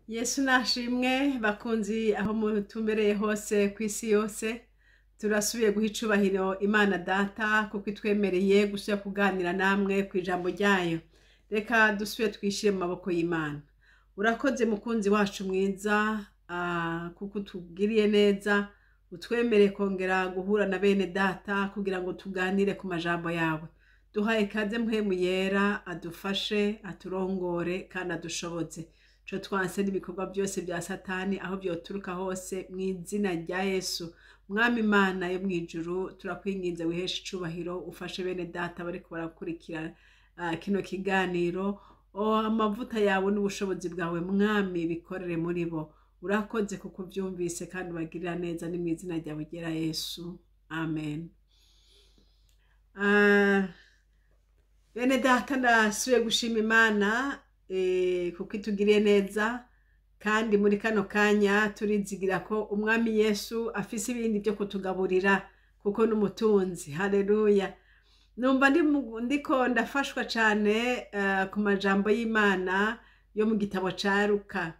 Yesu nashimwe bakunzi aho mutumbereye hose kw'isi yose turasubiye guha icubahiro Imana Data kuko itwemereye gusubira kuganira namwe kw'ijambo ryayo. Reka dusubire twishire mu maboko y'Imana. Urakoze mukunzi wacu mwiza kuko utugiriye neza utwemereye kongera guhura na bene Data kugira ngo tuganire ku majambo yawe. Duhaye kaze mpwemu yera adufashe aturongore kandi adushoboze. Co twanse n'ibikorwa byose bya Satani aho byoturuka hose mu izina rya Yesu. Mwami Imana yo mwijuru turakwinginze wiheshe icubahiro ufashe bene Data bariko barakurikira kino kiganiro. Amavuta yawe n'ubushobozi bwawe mwami bikorere muri bo. Urakoze kuko byumvise kandi bagirira neza ni mu izina ryawe ryera Yesu. Amen. Bene Data ndasubiye gushima Imana kuko itugiriye neza kandi muri kano kanya turizigira ko umwami Yesu afise ibindi byo kutugaburira kuko n'umutunzi. Haleluya. Numva ndiko ndafashwa cyane ku majambo y'Imana yo mu gitabo ca Luka.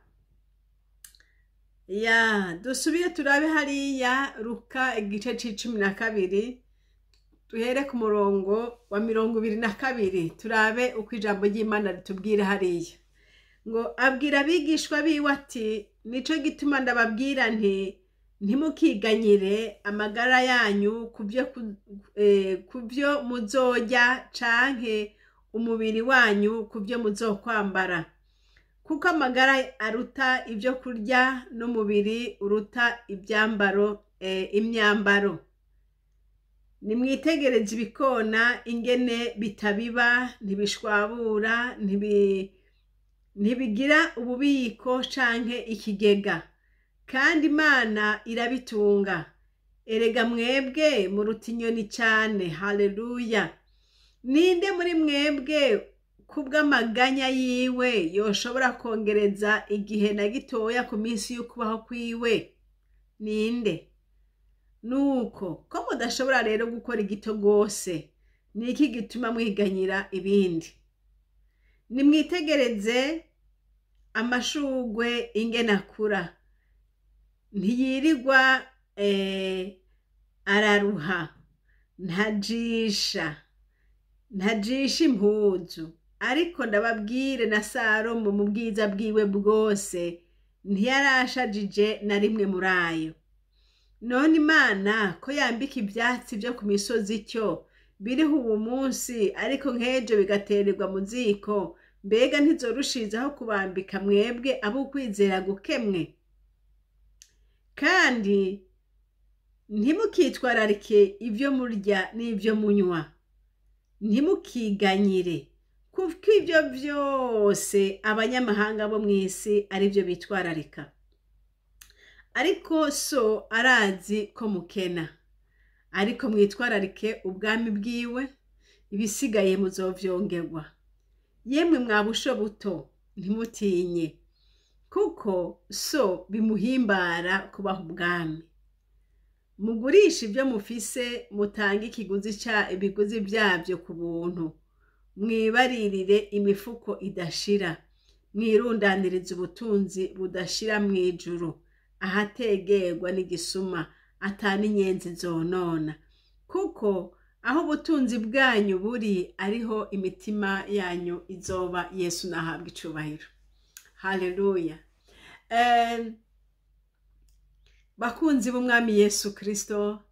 Dusubire turabe hariya Luka igice c'12 tuhere ku murongo wa 22 turabe uko ijambo ry'Imana ritubwira hariya. Ngo abwira abigishwa biwe ati nico gituma ndababwira nti ntimukiganyire amagara yanyu kubyo muzorya canke umubiri wanyu kubyo muzokwambara, kuko amagara aruta ibyo kurya n'umubiri uruta imyambaro. Nimwitegereze ibikona ingene bitabiba, ntibishwabura, ntibigira ububiko canke ikigega, kandi Imana irabitunga. Erega mwebwe muruta inyoni cane. Haleluya. Ninde muri mwebwe kubw'amaganya yiwe yoshobora kongereza igihe na gitoya ku minsi y'ukubaho kwiwe? Ninde? Nuko ko mudashobora rero gukora igito gose, niki gituma mwiganyira ibindi? Nimwitegereze amashugwe ingene akura, ntiyirirwa araruha, ntajisha impuzu. Ariko ndababwire na Salomo mu bwiza bwiwe bwose ntiyarashajije na rimwe muri ayo. None Imana ko yambika ivyatsi byo ku misozi cyo biriho ubu munsi, ariko nk'ejo bigatererwa mu ziko, mbega ntizorushizaho kubambika mwebwe abo kwizera gukemwe? Kandi ntimukitwararike ivyo murya n'ivyo munywa, ntimukiganyire, kuko ivyo vyose abanyamahanga bo mw'isi ari byo bitwararika. Ariko so arazi ko mukena. Ariko mwitwararike ubwami bwiwe, ibisigaye muzovyongerwa. Yemwe mwabusho buto ntimutinye, kuko so bimuhimbara kubaha ubwami. Mugurisha ibyo mufise, mutange ibiguzi byabyo ku buntu. Mwibaririre imifuko idashira, mwirundanirize ubutunzi budashira mw'ijuru, ahategerwa n'igisuma atani inyenzi zonona. Kuko aho ubutunzi bwanyu buri ariho imitima yanyu izoba. Yesu nahabwa icubahiro. Haleluya. Bakunzi b'umwami Yesu Kristo,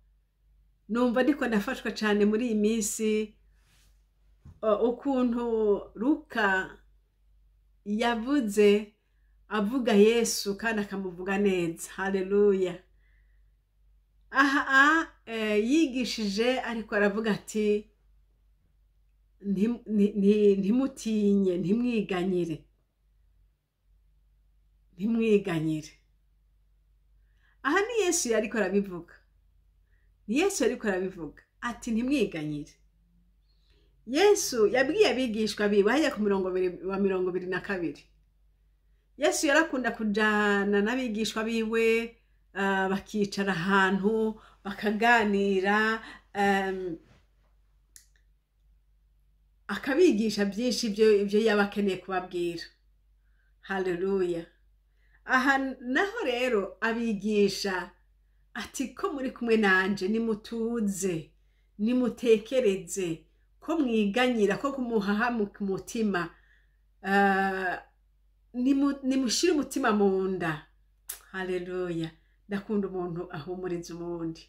numva ndiko ndafashwa cyane muri iyi minsi ukuntu Luka yavuze avuga Yesu kandi akamuvuga neza. Haleluya. Yigishije ariko aravuga ati ntimutinye, ntimwiganyire. Aha ni Yesu yariko arabivuga. Ni Yesu yariko arabivuga ati ntimwiganyire. Yesu yabwiye abigishwa biwe hajya ku murongo wa 22. Yesu yarakunda kujana n'abigishwa biwe bakicara ahantu bakaganira, akabigisha byinshi ibyo yabakeneye kubabwira. Haleluya. aha naho rero abigisha ati ko muri kumwe nanje nimutuze nimutekereze ko mwiganyira ko kumuhahamuka umutima nimushire umutima mu nda. Haleluya, ndakunda umuntu ahumuriza umundi.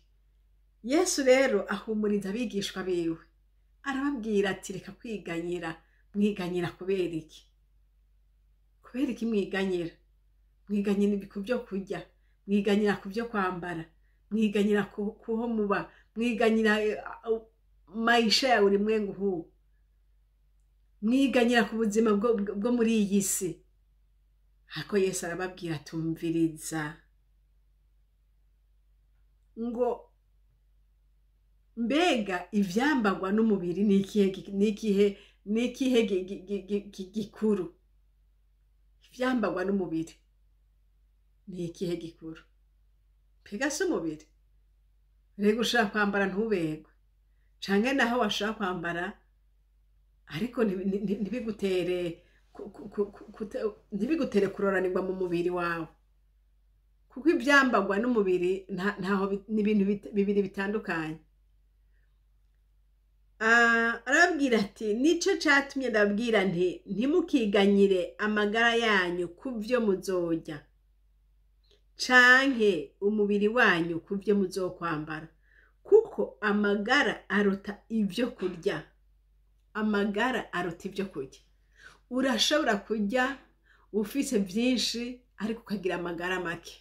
Yesu rero ahumuriza abigishwa biwe, arababwira ati reka kwiganyira. Mwiganyira kubera iki? Kubera iki mwiganyira? Mwiganyira ku byo kurya, mwiganyira ku byo kwambara, mwiganyira kuho muba, mwiganyira maisha ya ulimwengu huu, mwiganyira ku buzima bwo muri iyi si. Hako Yesu arababwira tumviriza ngo mbega ivyambagwa n'umubiri nikihe gikuru? Ivyambagwa n'umubiri nikihe gikuru? Mbega si umubiri? Rego ushaka kwambara ntubegwe, canke naho washaka kwambara ariko ntibigutere kuroranirwa mu mubiri wawe, kuko ivyambagwa n'umubiri ntaho ni ibintu bibiri bitandukanye. Arababwira ati nico catumye ndabwira nti ntimukiganyire amagara yanyu ku vyo muzorya canke umubiri wanyu ku vyo muzokwambara, kuko amagara aruta ivyo kurya. Amagara aruta ivyo kurya. Urashobora kurya ufise vyinshi ariko ukagira amagara make.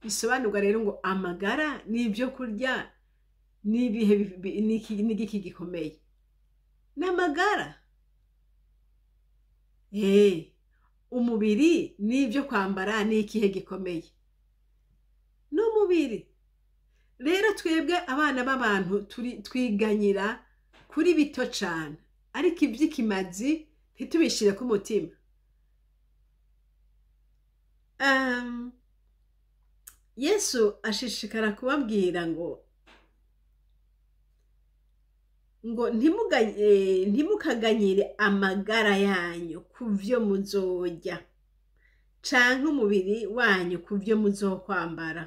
Bisobanurwa rero ngo amagara n'ivyo kurya n'igiki gikomeye n'amagara. Umubiri n'ivyo kwambara n'ikihe gikomeye? N'umubiri. Rero twebwe abana b'abantu twiganyira kuri bito cane, ariko ivy'ikimazi ntitubishire ku mutima. Yesu ashishikara kubabwira ngo ntimukaganyire amagara yanyu ku vyo muzorya canke umubiri wanyu ku vyo muzokwambara,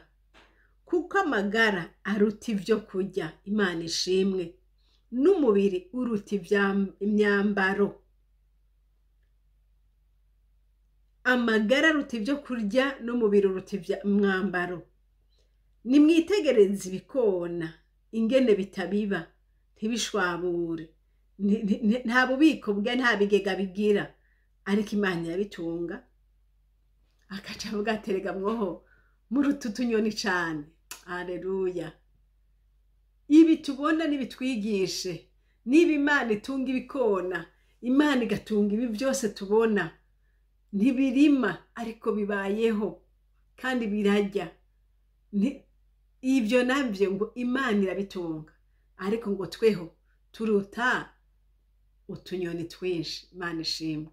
kuko amagara aruta ivyo kurya. Imana ishimwe. N'umubiri uruta imyambaro. Amagara aruta ivyo kurya, n'umubiri uruta imyambaro. Nimwitegereze ibikona ingene bitabiba ntibishwabure, nta bubiko bwe, nta bigega bigira, ariko Imana irabitunga. Akaca avuga ati erega mwoho muruta utunyoni cane. Haleluya. Ibi tubona nibitwigishe, niba Imana itunga ibikona, Imana igatunga ibi byose tubona. Ntibirima ariko bibayeho kandi birarya. Ivyo navyo ngo Imana irabitunga, ariko ngo tweho turuta utunyoni twinshi. Imana ishimwe.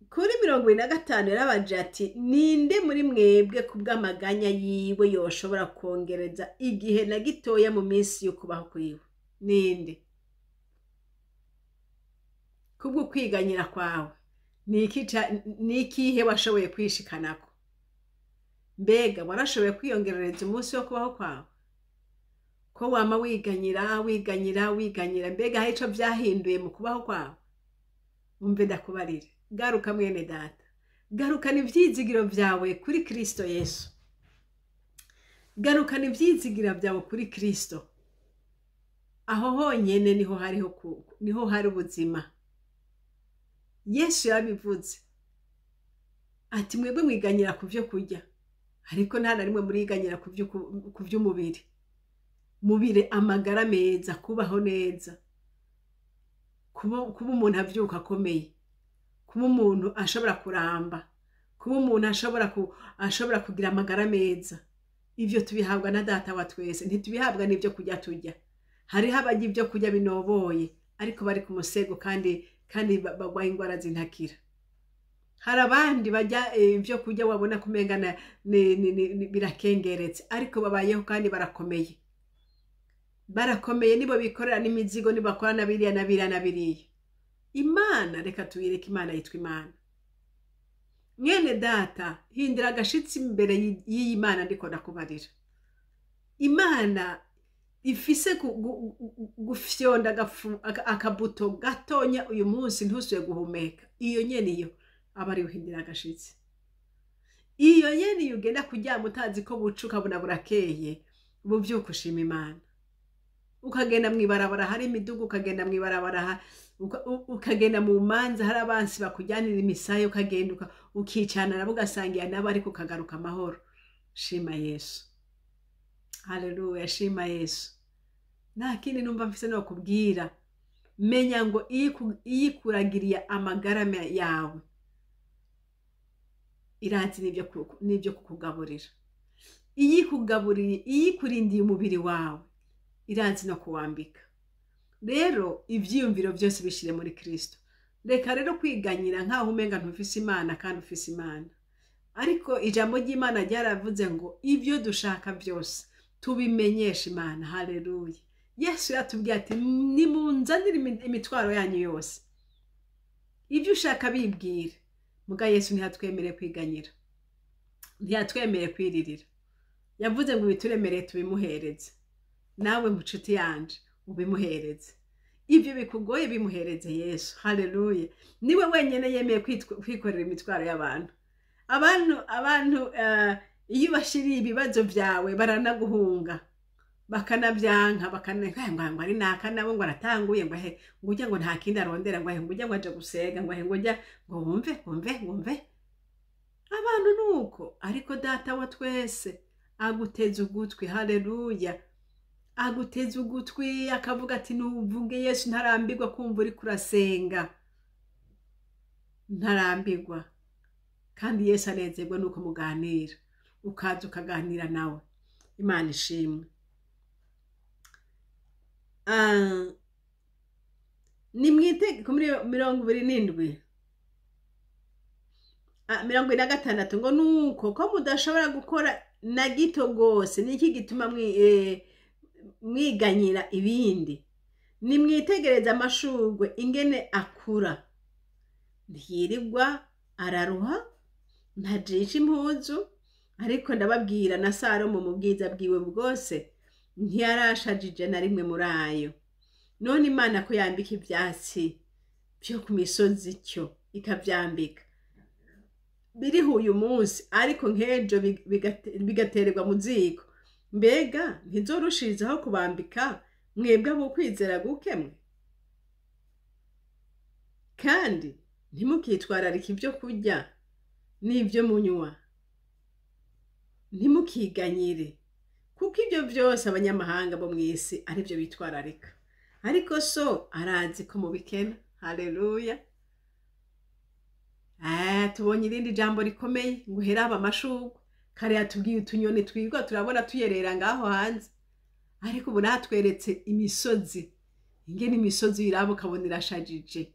Kuri 25 yarabaje ati ninde muri mwebwe kubw'amaganya yiwe yoshobora kongereza igihe na gitoya mu minsi yo kubaho kwiwe? Ninde? Kubwo kwiganyira kwawe nikihe washoboye kwishikanako? Mbega warashoboye kwiyongerereza umunsi wo kubaho kwawe? Ko wama wiganyira. Mbega hari ico vyahinduye mu kubaho kwawe? Umve ndakubarire, garuka mwene data, garukana ivyizigiro vyawe kuri Kristo Yesu. Garukana ivyizigiro vyawe kuri Kristo. Aho honyene niho hari ubuzima. Yesu yabivuze ati mwebwe mwiganyira ku vyo kurya, ariko nta na rimwe muriganyira ku vy'umubiri. Mubire amagara meza, kubaho neza, kuba umuntu avyuka akomeye, kuba umuntu ashobora kuramba, kuba umuntu ashobora kugira amagara meza. Ivyo tubihabwa na Data wa twese, ntitubihabwa n'ivyo kurya turya. Hariho abarya ivyo kurya binoboye ariko bari ku musego kandi bagwaye ingwara zintakira. Hari abandi barya ivyo kurya wabona kumengana birakengeretse, ariko babayeho kandi barakomeye. barakomeye, nibo bikorera n'imizigo, nibo bakora na biriya na biriya na biriya. Imana reka tuyireke, Imana yitwa Imana. Mwene data, hindira agashitsi imbere y'iyi Mana ndiko ndakubarira. Imana ifise gufyonda akabuto gatonya uyu munsi ntusuye guhumeka. Iyo nyene iyo aba ari uhindira agashitsi. Iyo nyene iyo ugenda kuryama utazi ko buca ukabona burakeye, buvyuka ushima Imana. Ukagenda mwibarabara hari imidugu, ukagenda mwibarabara ukagenda mu manza hari abansi bakujyanira imisayo, ukagenda ukicana nabo ugasangira nabo ariko ukagaruka amahoro. Shima Yesu. Haleluya, shima Yesu. Nta kindi numva mfise no kubwira. Menya ngo iyikuragiriye amagara yawe irazi nibyo kukugaburira. Iyikugaburiye, iyikurindiye umubiri wawe irazi no kuwambika. Rero ivyiyumviro byose bishire muri Kristo. Reka rero kwiganyira nkaho umenga ntufise Imana kandi ufise Imana. Ariko ijambo ry'Imana ryaravuze ngo ibyo dushaka byose tubimenyesha Imana. Haleluya. Yesu yatubwiye ati nimunzanire imitwaro yanyu yose. Ibyo ushaka bibwire. Muga Yesu ntihatwemereye kwiganyira. Ntiyatwemereye kwiririra. Yavuze ngo bituremereye tubimuhereze. Nawe mucuti yanje ubimuhereze. Ibyo bikugoye bimuhereze Yesu. Haleluya. Niwe wenyene yemeye kwikorera imitwaro y'abantu. Abantu iyo bashiriye ibibazo byawe baranaguhunga, bakanabyanka, ngo ari naka nabo ngo aratanguye ngo ujya ngo nta kindi arondera, ngo ujya ngo aje gusega, ngo ujya ngo wumve. Abantu nuko, ariko Data wa twese aguteza ugutwi. Haleluya. Aguteza ugutwi akavuga ati nuvuge Yesu, ntarambirwa kumva uri kurasenga. Ntarambirwa. Kandi Yesu anezerwa nuko muganira, ukaza ukaganira nawe. Imana ishimwe. Ni mwitege ku 27 26 ngo nuko ko mudashobora gukora na gito gose, niki gituma mwiganyira ibindi. Nimwitegereza amashurwe ingene akura, ntiyirirwa araruha, ntajisha impuzu, ariko ndababwira na Salomo mu bwiza bwiwe bwose ntiyarashajije na rimwe muri ayo. None Imana ko yambika ivyatsi byo ku misozi cyo ikavyambika, biriho uyu munsi ariko nk'ejo bigatererwa mu ziko, mbega ntizorushirizaho kubambika mwebwe abo kwizera gukemwe? Kandi ntimukitwararike ibyo kurya n'ibyo munywa, ntimukiganyire, kuko ibyo byose abanyamahanga bo mw'isi ari byo bitwararika, ariko so arazi ko mubikena. Haleluya. Tubonye irindi jambo rikomeye ngo heraba amashurwe. Kare yatubwiye utunyoni twirwa turabona tuyerera ngaho hanze, ariko ubu natweretse imisozi, ingene imisozi iraba ukabona irashajije,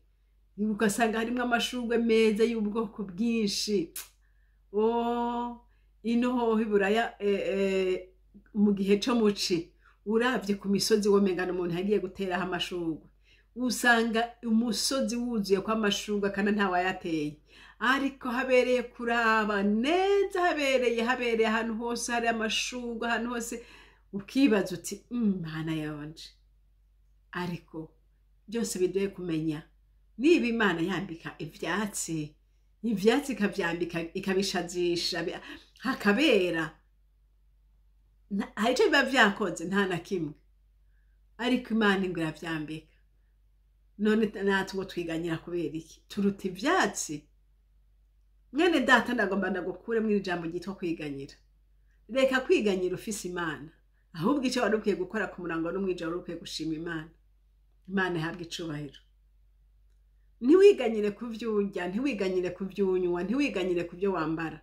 ugasanga harimo amashurwe meza y'ubwoko bwinshi. Ino hoho iburaya mu gihe cyo muci uravye ku misozi womenga n'umuntu yagiye guteraho amashurwe, usanga umusozi wuzuye kwa amashurwe kana ntawayateye, ariko habereye kuraba neza, habereye ahantu hose hari amashurwe, ahantu hose ukibaza uti Mana yanje. Ariko byose biduye kumenya niba Imana yambika ivyatsi ikavyambika ikabishazisha hakabera, harico biba vyakoze nta na kimwe, ariko Imana ngo iravyambika. None natwe ngo twiganyira kubera iki? Turuta ivyatsi. Mwene data ndagomba ndagukure mu ijambo ryitwa kwiganyira. Reka kwiganyira ufise Imana, ahubwo icyo wari ukwiye gukora ku murango n'umwijoro wari ukwiye gushima Imana. Imana ihabwa icubahiro. Ntiwiganyire ku vyo urya, ntiwiganyire ku vyo unywa, ntiwiganyire ku vyo wambara.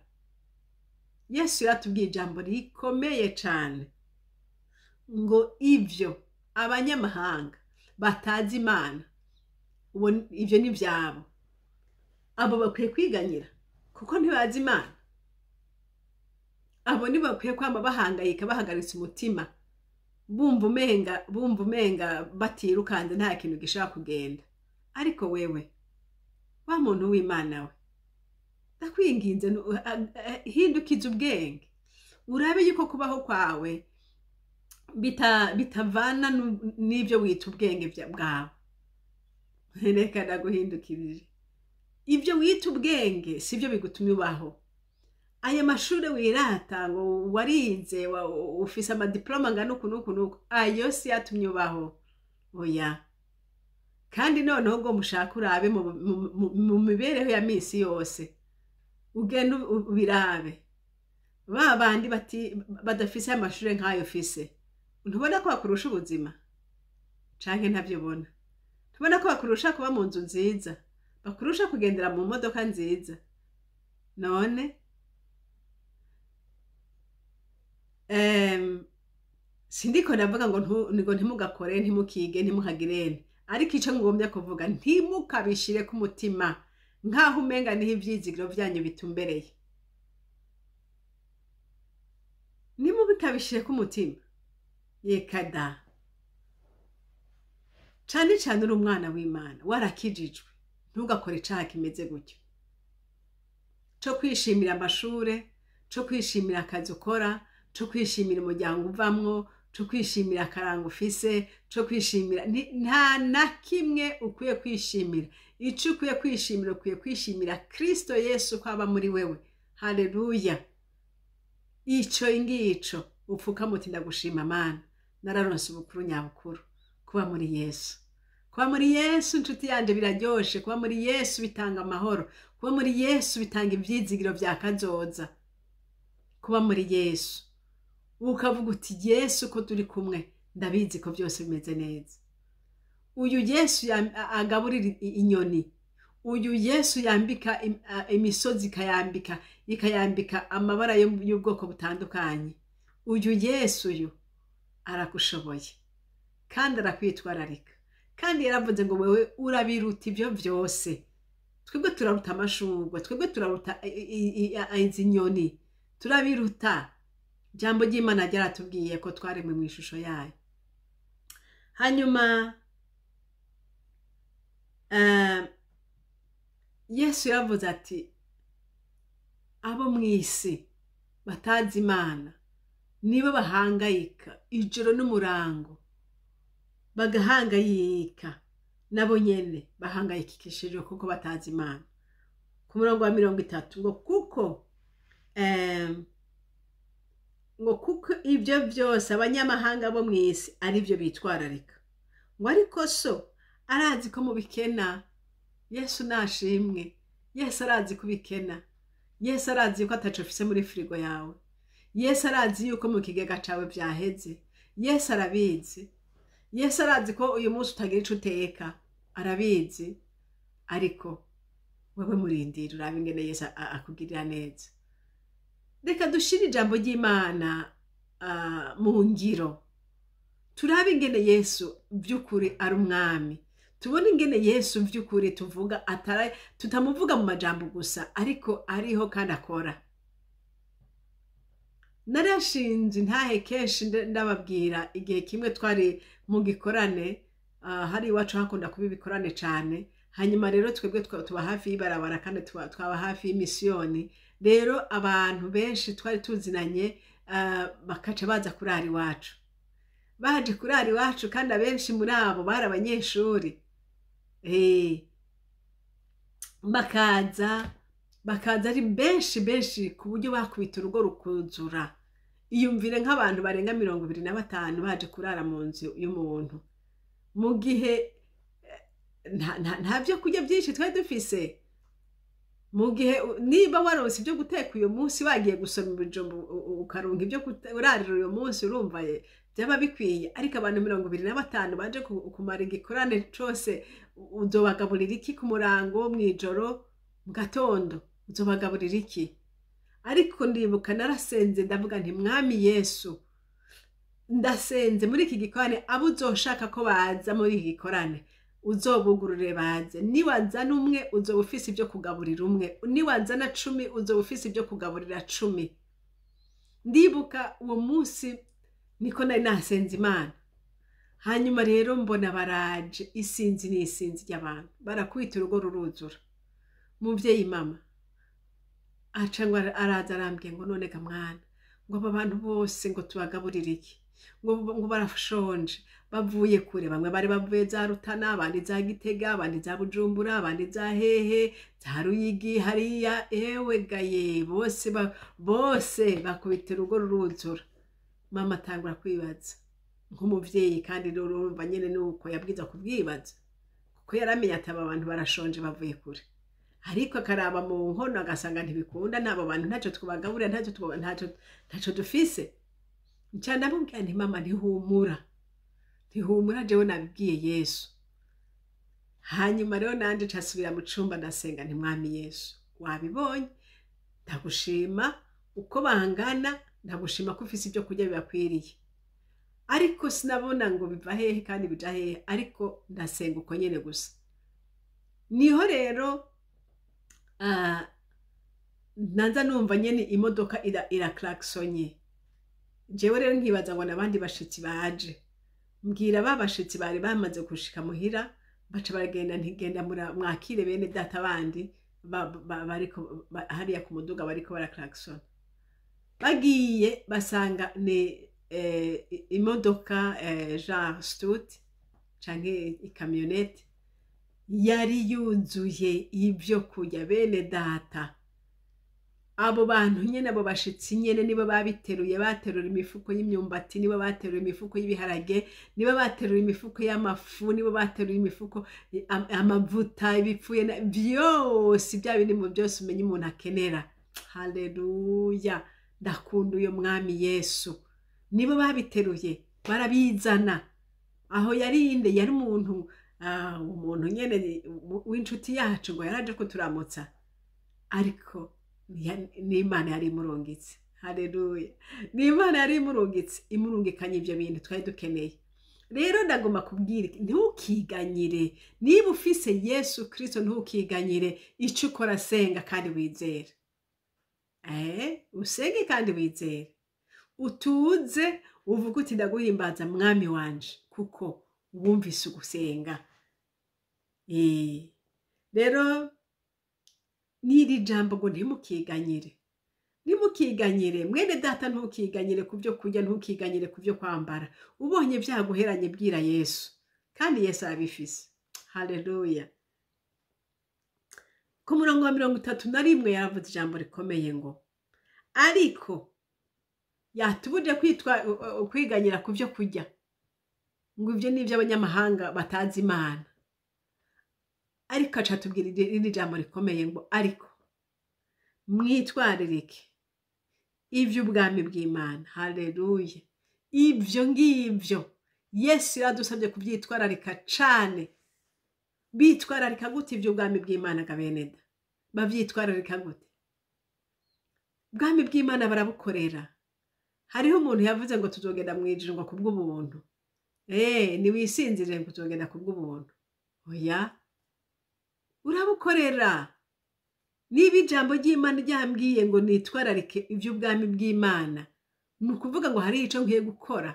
Yesu yatubwiye ijambo rikomeye cyane ngo ivyo abanyamahanga batazi Imana ivyo ni vyabo, abo bakwiye kwiganyira kuko ntibazi Imana. Abo ni bakwiye kwama bahangayika bahagaritse umutima bumva umenga batirukanze nta kintu gishobora kugenda. Ariko wewe wa muntu w'Imana we, ndakwinginze hindukiza ubwenge, urabe yuko kubaho kwawe bitavana n'ibyo wita ubwenge bwawe. Reka ndaguhindukirije, ibyo wita ubwenge sibyo bigutumye ubaho. Aya mashuri wirata ngo warize ufise amadiploma ngana uku nuku nuku, ayo si yatumye ubaho. Oya. Kandi noneho ngo mushaka urabe mu mibereho ya misi yose, ugenda ubirabe. Ba bandi badafise amashuri nk'ayo ufise, ntubona ko bakurusha ubuzima? Canke ntavyo ubona? Ntubona ko bakurusha kuba mu nzu nziza, bakurusha kugendera mu modoka nziza? None sindiko ndavuga ngo ntimugakore, ntimukige, ntimukagirene, ariko ico ngombye kuvuga, ntimukabishire ku mutima nkaho umenga niho ivyizigiro vyanyu bitumbereye. Nimubikabishire ku mutima, yekada. Cane cane uri umwana w'Imana, warakijijwe, ntugakore icaha kimeze gutyo co kwishimira amashure, co kwishimira akazi ukora, co kwishimira umuryango uvamwo, co kwishimira akaranga ufise, co kwishimira nta na kimwe ukwiye kwishimira. Ico ukwiye kwishimira, ukwiye kwishimira Kristo Yesu ko aba muri wewe. Haleluya. Ico ingico upfuka muti ndagushima Mana, nararonse ubukuru nyabukuru kuba muri Yesu. Kuba muri Yesu nshuti yanje biraryoshe, kuba muri Yesu bitanga amahoro, kuba muri Yesu bitanga ivyizigiro vya kazoza. Kuba muri Yesu ukavuga uti Yesu ko turi kumwe, ndabizi ko byose bimeze neza. Uyu Yesu agaburira inyoni, uyu Yesu yambika imisozi, ikayambika amabara y'ubwoko butandukanye. Uyu Yesu uyu arakushoboye kandi arakwitwararika, kandi yaravuze ngo wewe urabiruta ibyo byose. Twebwe turaruta amashurwe, twebwe turaruta izi nyoni, turabiruta. Jambo ry'Imana ryaratubwiye ko twaremwe mu ishusho yayo. Hanyuma Yesu yavuze ati abo mw'isi batazi Imana nibo bahangayika ijoro n'umurango, bagahangayika nabo nyene bahangayikishijwe kuko batazi Imana. Ku murongo wa 30 ngo kuko ibyo byose abanyamahanga bo mw'isi ari byo bitwararika. Ngo ariko so arazi ko mubikena. Yesu nashimwe. Yesu arazi kubikena. Yesu arazi ko ataco ufise muri frigo yawe. Yesu arazi yuko mu kigega cawe vyaheze. Yesu arabizi. Yesu arazi ko uyu munsi utagira ico uteka. Arabizi. Ariko wewe murindira urabe ingene Yesu akugirira neza. Reka dushire ijambo ry'Imana mu ngiro. Turabe ingene Yesu by'ukuri ari umwami. Tubone ingene Yesu by'ukuri tuvuga tutamuvuga mu majambo gusa, ariko ariho kandi akora. Narashinze ntahe kenshi ndababwira igihe kimwe twari mu gikorane, hari iwacu hakunda kuba ibikorane cyane. Hanyuma rero twebwe tuba hafi y'ibarabara kandi twaba hafi y'imisiyoni. Rero abantu benshi twari tuzinanye bakaca baza kurara iwacu. Baje kurara iwacu kandi abenshi muri abo bari abanyeshuri. Bakaza ari benshi ku buryo bakubita urugo rukuzura. Iyumvire nk'abantu barenga 25 baje kurara mu nzu y'umuntu. Mu gihe nta byo kurya byinshi twari dufise. Mu gihe niba waronse ibyo guteka uyu munsi, wagiye gusoma ibijumbu ukaronka ibyo urarira uyu munsi, urumva byaba bikwiye. Ariko abantu 25 baje kumara igikorane cyose, uzobagaburira iki ku murango, mw'ijoro, mu gatondo uzobagaburira iki? Ariko ndibuka narasenze ndavuga nti mwami Yesu, ndasenze muri iki gikorane abo uzoshaka ko baza muri iki gikorane uzobugurure baze. Niwazana umwe uzoba ufise ibyo kugaburira umwe, niwazana 10 uzoba ufise ibyo kugaburira 10. Ndibuka uwo munsi niko nari nasenze Imana. Hanyuma rero mbona baraje isinzi n'isinzi ry'abantu barakubita urugo ruruzura. Muvyeyi mama aca ngo araza arambwiye ngo none ga mwana ngo aba bantu bose ngo tubagaburire iki, ngo barashonje bavuye kure, bamwe bari bavuye za Rutana, abandi za Gitega, abandi za Bujumbura, abandi za hehe za Ruyigi hariya, ewe gaye bose bakubita urugo ruruzura. Mama atangura kwibaza nk'umuvyeyi, kandi urumva nyene nuko yabwiza kubwibaza kuko yaramenye ati aba bantu barashonje bavuye kure, ariko akaraba mu nkono agasanga ntibikunda, n'abo bantu ntacyo twubagaburira, ntacyo dufise. Nca ndamubwira nti mama ntihumura jewe nabibwiye Yesu. Hanyuma rero nanje casubira mu cumba ndasenga nti mwami Yesu wabibonye, ndagushima uko bangana, ndagushima ko ufise ibyo kurya bibakwiriye, ariko sinabona ngo biva hehe kandi bija hehe, ariko ndasenga uko nyene gusa. Niho rero nanza numva nyene imodoka iraklaksonye. Jewe rero nkibaza ngo nabandi bashitsi baje, mbwira babashitsi bari bamaze gushika muhira, baca baragenda ntigenda mwakire bene data bandi bariko hariya ku muduga bariko baraklaksona. Bagiye basanga ni imodoka genre Stut canke ikamyonete yari yuzuye ibyo kurya bene data. Abo bantu nyene, abo bashitsi nyene nibo babiteruye, baterura imifuko y'imyumbati, nibo baterura imifuko y'ibiharage, nibo baterura imifuko y'amafu, nibo baterura imifuko amavuta, ibipfuye byose, bya bindi mu byose umenye umuntu akenera. Haleluya, ndakunda uyo mwami Yesu. Nibo babiteruye barabizana. Aho yarinde yari umuntu nyene w'inshuti yacu ngo yaraje ko turamutsa, ariko ni Imana yari imurungitse. Haleluya, ni Imana yari imurungitse, imurungikanye ibyo bintu twari dukeneye. Rero ndagomba kubwira ntukiganyire, niba ufise Yesu Kristo ntukiganyire, icyo ukora senga kandi wizere. Usenge kandi wizere, utuze uvuga uti ndaguhimbaza mwami wanje kuko wumvise ugusenga. Rero niri jambo ngo ntimukiganyire mwene data, ntukiganyire ku byo kurya, ntukiganyire ku byo kwambara. Ubonye byaguheranye bwira Yesu, kandi Yesu arabifise. Haleluya. Ku murongo wa 31 yaravuze ijambo rikomeye ngo ariko yatubuje kwiganyira ku byo kurya, ngo ibyo ni iby'abanyamahanga batazi Imana. Ariko aca tubwira iri jambo rikomeye ngo ariko mwitwaririke iby'ubwami bw'Imana. Haleluya. Ibyo ngibyo Yesu yadusabye kubyitwararika cane. Bitwararika gute iby'ubwami bw'Imana gabeneda? Bavyitwararika gute? Ubwami bw'Imana barabukorera. Hariho umuntu yavuze ngo tuzogenda mwijuru ngo kubw'ubuntu. Niwisinzire ngo tuzogenda kubw'ubuntu. Oya, urabukorera. Niba ijambo ry'Imana ryambwiye ngo nitwararike iby'ubwami bw'Imana, ni ukuvuga ngo hari icyo nkwiye gukora.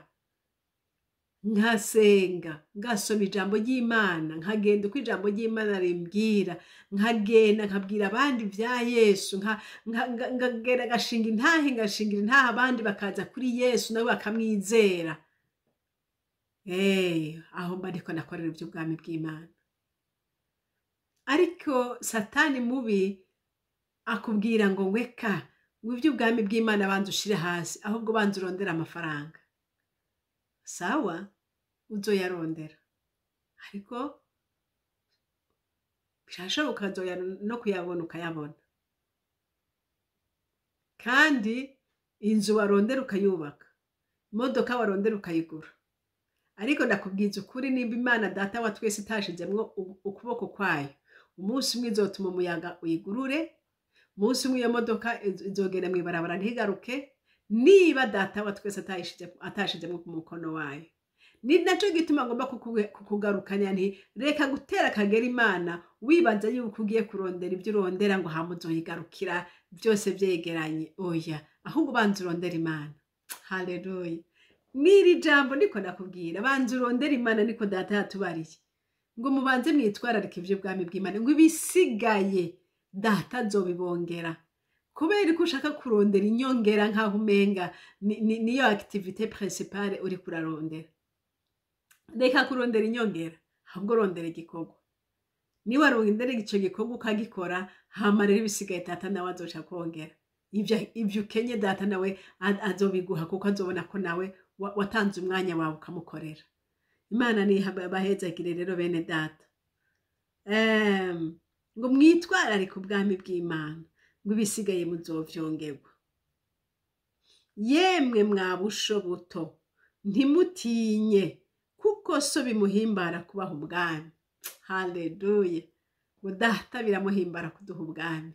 Nkasenga, ngasoma ijambo ry'Imana, nkagenda uko ijambo ry'Imana rimbwira, nkagenda nkabwira abandi bya Yesu, nkagenda gashinga intahe abandi bakaza kuri Yesu nawe bakamwizera. Aho mba ndiko nakorera iby'ubwami bw'Imana. Ariko Satani mubi akubwira ngo weka iby'ubwami bw'Imana banza ushire hasi, ahubwo banza urondera amafaranga. Sawa, uzoyarondera, ariko birashoboka no kuyabona ukayabona, kandi inzu warondera ukayubaka, imodoka warondera ukayigura. Ariko ndakubwiza ukuri, nimba Imana data wa twese itashizemwo ukuboko kwayo, umunsi umwe izotuma umuyaga uyigurure, umunsi umwe iyo modoka izogenda mwibarabara ntigaruke, niba data wa twese atashizemwo ku mukono wayo. Ni naco gituma ngomba kukugarukanya nti reka gutera kagera Imana wibaza yuko ugiye kurondera ibyo urondera ngo hamuzoyigarukira byose byegeranye. Oya, ahubwo banza urondera Imana. Haleluya. mwiri jambo niko nakubwira banza urondera Imana niko data yatubariye ngo mubanze mwitwararike ivyo bwami bw'Imana ngo ibisigaye data azobibongera kubera ko ushaka kurondera inyongera nkaho umenga niyo activité principale uri kurarondera. Reka kurondera inyongera ahubwo rondera igikorwa. Niba warondera ico gikorwa ukagikora hama rero ibisigaye data nawe azoca kongera. Ivyo ukenye data nawe azobiguha kuko azobona ko nawe watanze umwanya wawe ukamukorera. Imana ni bahezagire rero bene data. Ngo mwitwararike ubwami bw'Imana ngo ibisigaye muzovyongerwa. Yemwe mwabusho buto ntimutinye kuko so bimuhimbara kubaha ubwami. Haleluya. Ngo data biramuhimbara kuduha ubwami.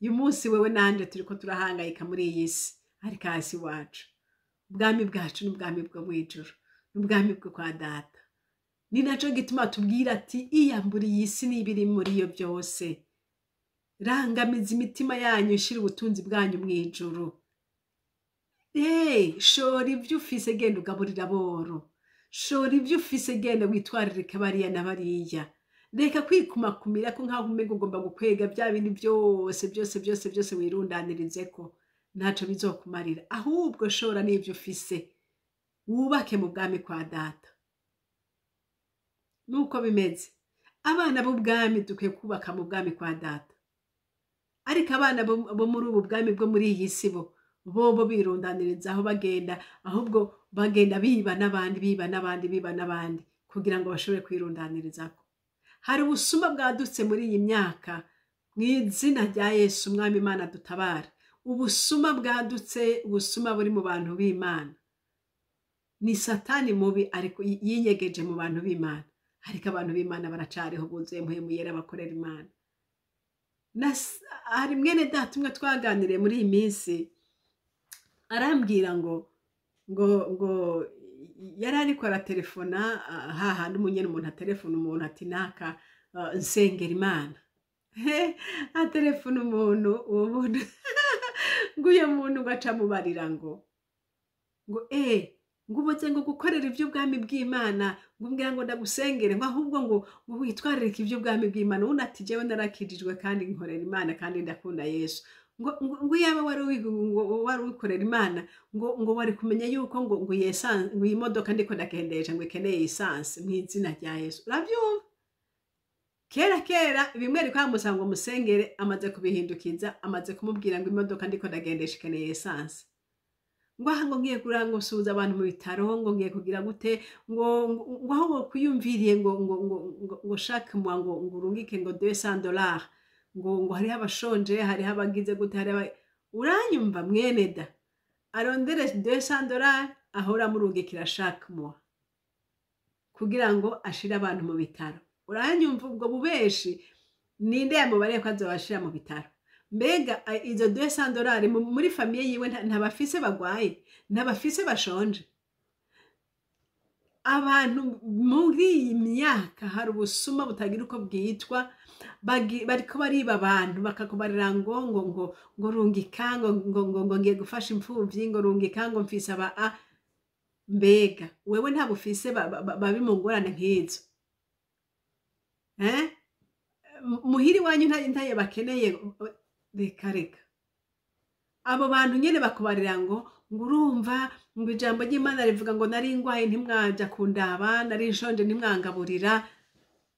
Uyu munsi wewe nanje turiko turahangayika muri iyi si ariko hasi wacu. Ubwami bwacu n'ubwami bwo mwijuru. N'ubwami bwo kwa data. Ni naco gituma tubwira ati iyambura iyi si n'ibiri muri yo byose. Rangamiza imitima yanyu ishira ubutunzi bwanyu mwijuru. Shora ivyo ufise genda ugaburira boro. Shora ivyo ufise genda witwararike bariya na bariya. Reka kwikumakumira ko nkaho umega ugomba gukwega bya bindi byose wirundanirizeko ntaco bizokumarira. Ahubwo shora n'ivyo ufise wubake mu bwami kwa data. Nuko bimeze. Abana b'ubwami dukwiye kubaka mu bwami kwa data. Ariko abana bo muri ubu bwami bwo muri iyi si bo birundanirizaho bagenda ahubwo bagenda biba n'abandi kugira ngo bashobore kwirundanirizako. Hari ubusuma bwadutse muri iyi myaka mu izina rya Yesu umwami Imana dutabara. Ubusuma bwadutse, ubusuma buri mu bantu b'Imana. Ni Satani mubi ariko yinyegeje mu bantu b'Imana. Ariko abantu b'Imana baracariho buzuye mpwemu yera bakorera Imana. Hari mwene data umwe twaganiriye muri iyi minsi arambwira ngo yari ariko aratelefona hahandi umunyene umuntu atelefona umuntu ati naka nsengera Imana. Atelefona umuntu uwo muntu ngo uyo muntu gaca mubarira ngo nguboze ngo gukorera ivyo ubwami bw'Imana ngo mbwira ngo ndagusengere ngo ahubwo ngo witwararike ivyo ubwami bw'Imana. Undi ati jewe narakijijwe kandi nkorera Imana kandi ndakunda Yesu. Ngo yaba wari wikorera Imana ngo wari kumenya yuko ngo iyi modoka ndiko ndagendesha ngo ikeneye essence mu izina rya Yesu. Uravyumva? Kera bimwe ariko amusanga musengere amaze kubihindukiza amaze kumubwira ngo imodoka ndiko ndagendesha ikeneye essence. Ngo ahango ngiye kurango suza abantu mu bitaro ngo ngiye kugira gute ngo aho kuyumviriye ngo chaque mois ngo urungike ngo $200 ngo hari abashonje hari abagize gute hari uranyumva mwene da arondere $200 ahora murungikira chaque mois kugira ngo ashira abantu mu bitaro. Uranyumva ubwo bubeshi ninde yamubariye ko azobashira mu bitaro? Mbega izo $200 muri famiye yiwe ntabafise bagwaye ntabafise bashonje. Abantu muri iyi myaka hari ubusuma butagira uko bwitwa bariko bariba abantu bakakubarira ngo rungika ngo ngiye gufasha imfuvyi ngo rungika ngo mfise mbega wewe ntabufise babi mu ngorane nk'izo muhiri wanyu ntaye bakeneye. Reka abo bantu nyene bakubarira ngo urumva ngo ijambo ry'Imana rivuga ngo nari ngwaye ntimwaja kundaba nari nshonje ntimwangaburira.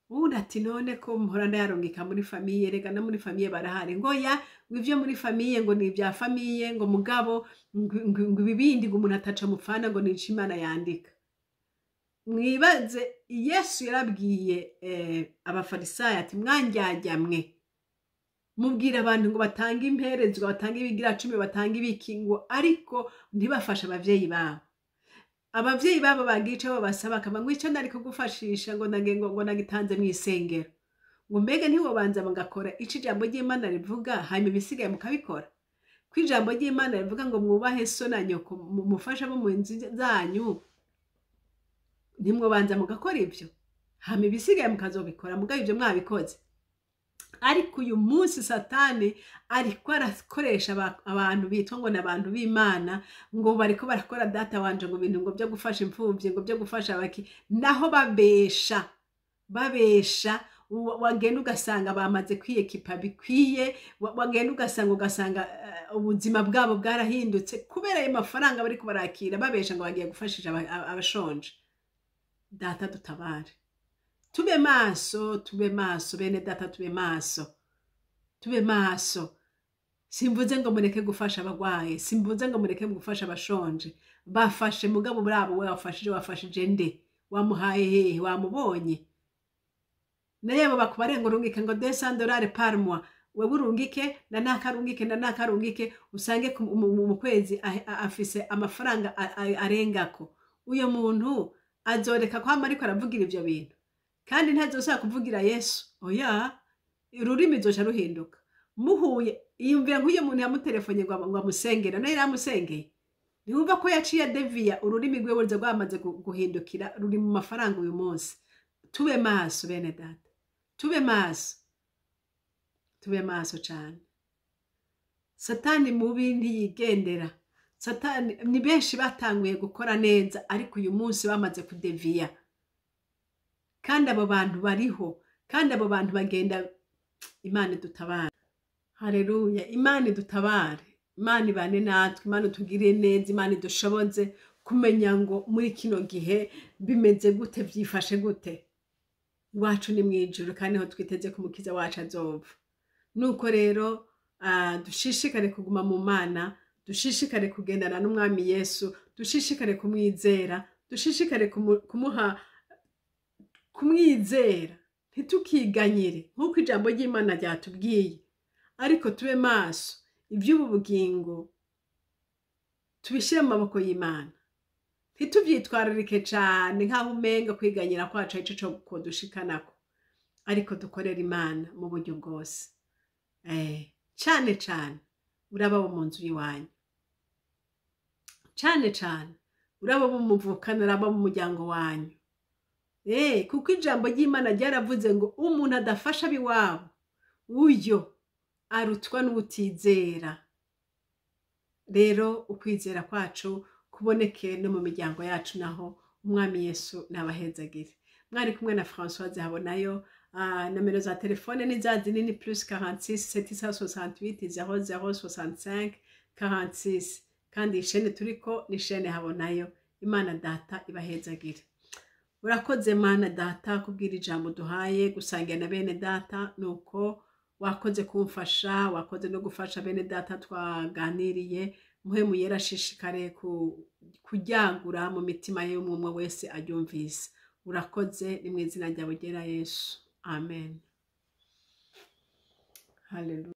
Undi ati none ko mpora ndayarungika muri famiye rega no muri famiye barahari ngo ya ivyo muri famiye ngo ni bya famiye ngo mugabo ngo ibibindi ngo umuntu ataca mupfana ngo nico Imana yandika. Mwibaze Yesu yarabwiye abafarisayo ati mwanjyajyamwe mubwira abantu ngo batange imperezwa batange ibigira 10 batange ibikingo ariko ntibafasha abavyeyi babo. Abavyeyi babo bagice bo basaba kama ngo ico nari kugufashisha ngo ngo nagitanze mwisengero ngo mbega ntiwo banza bagakora ici jambo ry'Imana rivuga hanyuma bisigaye mukabikora. Kwijambo ry'Imana rivuga ngo mwubahe so na nyoko mufasha bo mu nzi zanyu nimwo banza mugakora ivyo hanyuma bisigaye mukazobikora mugabe ivyo mwabikoze. ariko uyu munsi satani ariko arakoresha abantu bitwa ngo n'abantu b'Imana ngo bariko barakora data wanje ngo ibintu ngo byo gufasha imfuvyi ngo byo gufasha abaki naho babesha wagenda ugasanga bamaze kwiyekipa bikwiye wagenda ugasanga ubuzima bwabo bwarahindutse kubera ayo mafaranga bariko barakira babesha ngo bagiye gufashisha abashonje. Data dutabare, tube maso bene data, tube maso. Simvuze ngo mureke gufasha abagwaye, simvuze ngo mureke gufasha abashonje, bafashe mugabo brabo we wafashije nde, wamuhaye hehe, wamubonye nayebo bakubarenga urungike ngo $200 par mois, wewe urungike na nakarungike usange mu kwezi afise amafaranga arengako. Uyo muntu azoreka kwama ariko aravugira ivyo bintu kandi ntazosaba kuvugira Yesu. Oya, ururimi zoca ruhinduka. Muhuye iyumvira nk'uyo muntu yamutelefone ngo amusengera, nayo yamusengeye niwumva ko yaciye devia ururimi rwe burze rwamaze guhindukira ruri mu mafaranga uyu munsi. Tube maso bene data, tube maso cyane. Satani mubi ntiyigendera. Satani ni benshi batanguye gukora neza ariko uyu munsi bamaze kudevia, kandi abo bantu bariho, kandi abo bantu bagenda. Imana idutabare. Haleluya. Imana idutabare, Imana ibane natwe, Imana tugiriye neza, Imana idushoboze kumenya ngo muri kino gihe bimeze gute, byifashe gute. Wacu ni mwijuru kandi ho twiteze ku mukiza wacu azova. Nuko rero dushishikare kuguma mu Mana, dushishikare kugendana n'umwami Yesu, dushishikare kumwizera, dushishikare kumwizera, ntitukiganyire nk'uko ijambo ry'Imana ryatubwiye, ariko tube maso. Iby'ubu bugingo tubishyire mu maboko y'Imana, ntituvyitwararike cyane nk'aho umenga kwiganyira kwacu ico cyo kodushikanako, ariko dukorera Imana mu buryo bwose. Cyane uraba bo mu nzu yiwanyu, cyane uraba bo muvukana, uraba mu muryango wanyu. Kuko ijambo ry'Imana ryaravuze ngo umuntu adafasha biwabo uyo arutwa n'utizera. Rero ukwizera kwacu kuboneke no mu miryango yacu, naho umwami Yesu nabahezagire. Mwari kumwe na Françoise Habonayo. Nomero za telefone ni za zinini +46 768 0065 46, kandi ishene turiko ni shene Habonayo. Imana data ibahezagire. Urakoze Mana data kubwira ijambo duhaye gusangira na bene data, nuko wakoze kumfasha, wakoze no gufasha bene data twaganiriye. Muhemu yera shishikare kujyagura mu mitima y'umwe wese aryumvise. Urakoze ni mu izina rya Yesu. Amen. Hallelujah.